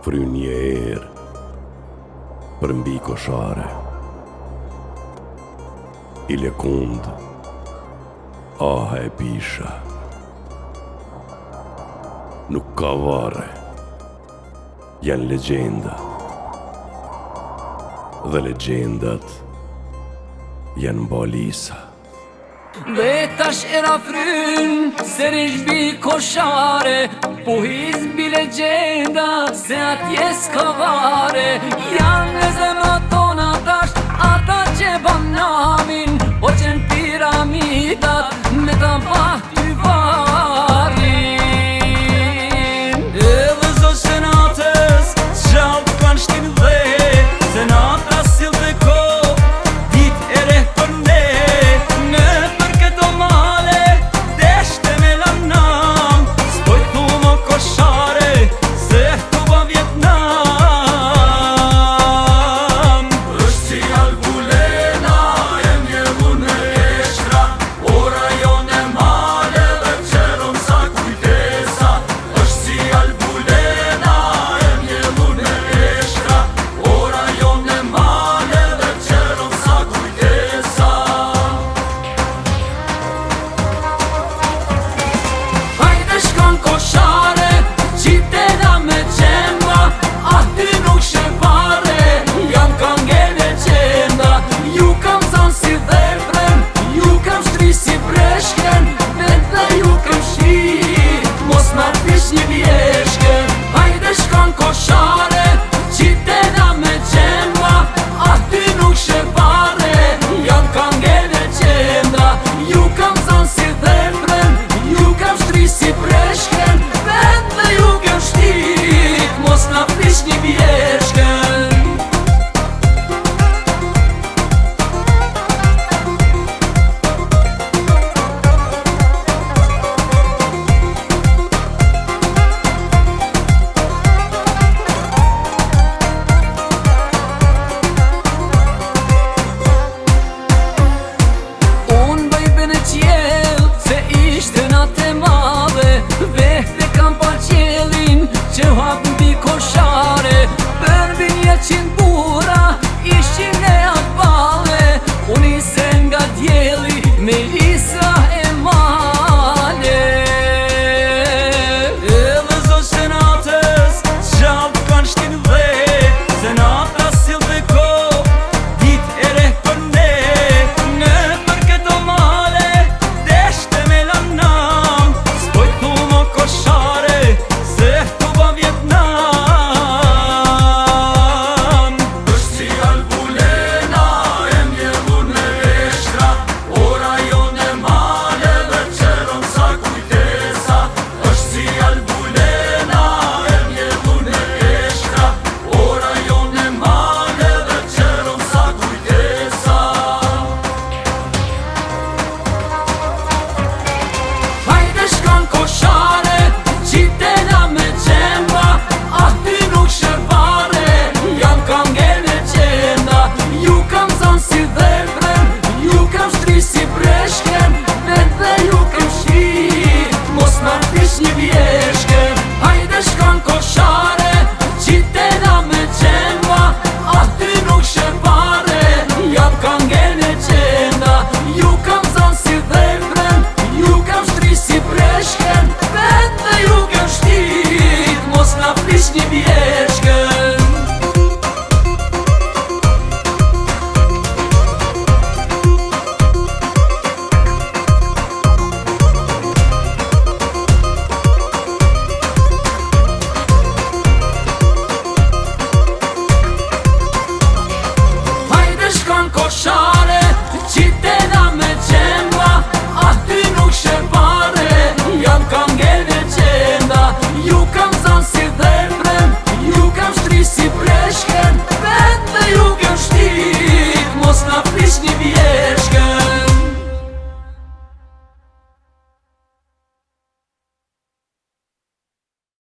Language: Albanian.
kry një erë për mbi koshare. I lekund, aha e pisha, nuk ka vare, janë legjenda, dhe legjendat janë balisa. Dhe tash era fryn, se rishbi koshare, po hizbi legjenda, se atje s'ka vare. Janë në zemrat tona tash, ata që ban namin, o qenë piramidat, me ta bah